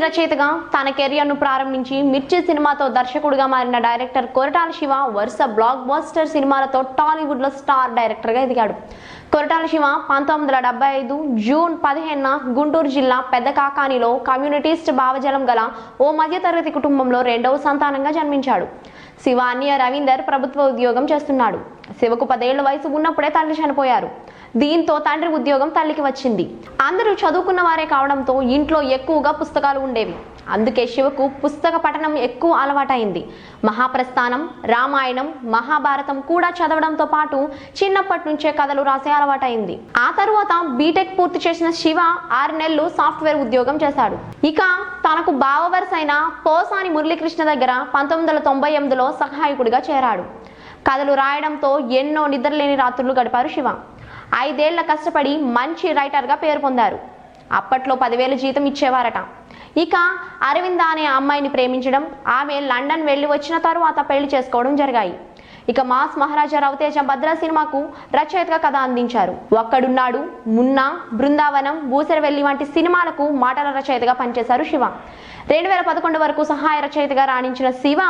రచయితగా తన కెరియర్ను ప్రారంభించి మిర్చి సినిమాతో దర్శకుడిగా మారిన డైరెక్టర్ కొరటాల శివ వరుస బ్లాక్ బస్టర్ సినిమాలతో టాలీవుడ్లో స్టార్ డైరెక్టర్గా ఎదిగాడు. కొరటాల శివ 1975 జూన్ 15న గుంటూరు జిల్లా పెద్దకాకానిలో కమ్యూనిటీస్ట్ భావజాలం గల ఓ మధ్యతరగతి కుటుంబంలో రెండవ సంతానంగా జన్మించాడు. శివ అన్నయ్య రవీందర్ ప్రభుత్వ ఉద్యోగం చేస్తున్నాడు. శివకు 10 ఏళ్ల వయసు ఉన్నప్పుడే తండ్రి చనిపోయారు. దీంతో తండ్రి ఉద్యోగం తల్లికి వచ్చింది. అందరూ చదువుకున్న వారే కావడంతో ఇంట్లో ఎక్కువగా పుస్తకాలు ఉండేవి. అందుకే శివకు పుస్తక పఠనం ఎక్కువ అలవాటైంది. మహాప్రస్థానం, రామాయణం, మహాభారతం కూడా చదవడంతో పాటు చిన్నప్పటి నుంచే కథలు రాసే అలవాటైంది. ఆ తరువాత బీటెక్ పూర్తి చేసిన శివ 6 నెలలు సాఫ్ట్వేర్ ఉద్యోగం చేశాడు. ఇక తనకు బావవరసైన పోసాని మురళీకృష్ణ దగ్గర 1998లో సహాయకుడిగా చేరాడు. కథలు రాయడంతో ఎన్నో నిద్రలేని రాత్రులు గడిపారు శివ. 5 ఏళ్ల కష్టపడి మంచి రైటర్గా పేరు పొందారు. అప్పట్లో 10,000 జీతం ఇచ్చేవారట. ఇక అరవింద అనే అమ్మాయిని ప్రేమించడం, ఆమె లండన్ వెళ్ళి వచ్చిన తరువాత పెళ్లి చేసుకోవడం జరిగాయి. ఇక మాస్ మహారాజా రవితేజ భద్ర సినిమాకు రచయితగా కథ అందించారు. ఒక్కడున్నాడు, మున్నా, బృందావనం, బూసరవెల్లి వంటి సినిమాలకు మాటల రచయితగా పనిచేశారు శివ. 2011 వరకు సహాయ రచయితగా రాణించిన శివ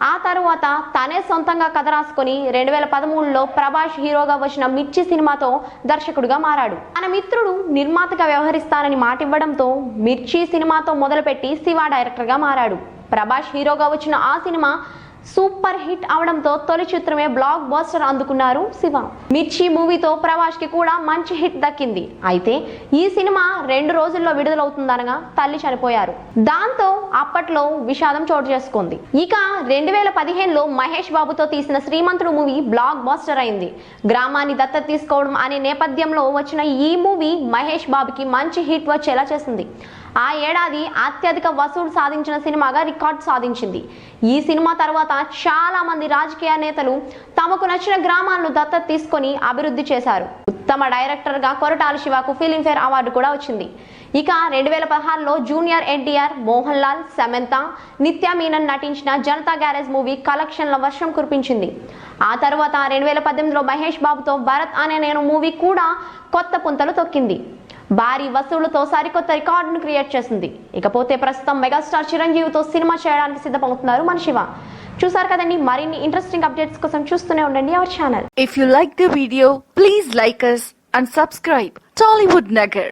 ఆ తరువాత తనే సొంతంగా కథ రాసుకొని 2013లో ప్రభాస్ హీరోగా వచ్చిన మిర్చి సినిమాతో దర్శకుడిగా మారాడు. తన మిత్రుడు నిర్మాతగా వ్యవహరిస్తానని మాటివ్వడంతో మిర్చి సినిమాతో మొదలుపెట్టి శివ డైరెక్టర్గా మారాడు. ప్రభాస్ హీరోగా వచ్చిన ఆ సినిమా సూపర్ హిట్ అవడంతో తొలి చిత్రమే బ్లాక్ బస్టర్ అందుకున్నారు శివ. మిర్చి మూవీతో ప్రభాస్ కి కూడా మంచి హిట్ దక్కింది. అయితే ఈ సినిమా 2 రోజుల్లో విడుదలవుతుందనగా తల్లి చనిపోయారు. దాంతో అప్పట్లో విషాదం చోటు చేసుకుంది. ఇక 2015లో మహేష్ బాబుతో తీసిన శ్రీమంతుడు మూవీ బ్లాక్ బస్టర్ అయింది. గ్రామాన్ని దత్తత తీసుకోవడం అనే నేపథ్యంలో వచ్చిన ఈ మూవీ మహేష్ బాబుకి మంచి హిట్ వచ్చేలా చేసింది. ఆ ఏడాది అత్యధిక వసూలు సాధించిన సినిమాగా రికార్డు సాధించింది. ఈ సినిమా తర్వాత చాలా మంది రాజకీయ నేతలు తమకు నచ్చిన గ్రామాలను దత్తత తీసుకొని అభివృద్ధి చేశారు. ఉత్తమ డైరెక్టర్గా కొరటాల శివకు ఫిలింఫేర్ అవార్డు కూడా వచ్చింది. ఇక 2016లో జూనియర్ ఎన్టీఆర్, మోహన్ లాల్, సమంత, నిత్యా మీనన్ నటించిన జనతా గ్యారేజ్ మూవీ కలెక్షన్ల వర్షం కురిపించింది. ఆ తర్వాత 2018లో మహేష్ బాబుతో భరత్ అనే నేను మూవీ కూడా కొత్త పుంతలు తొక్కింది. భారీ వసూళ్లతో సరికొత్త రికార్డును క్రియేట్ చేసింది. ఇకపోతే ప్రస్తుతం మెగాస్టార్ చిరంజీవితో సినిమా చేయడానికి సిద్ధమవుతున్నారు మన శివ. చూసారు కదండి, మరిన్ని ఇంట్రెస్టింగ్ అప్డేట్స్ కోసం చూస్తూనే ఉండండి our channel. If you like the video, please like us and subscribe Tollywood Nagar.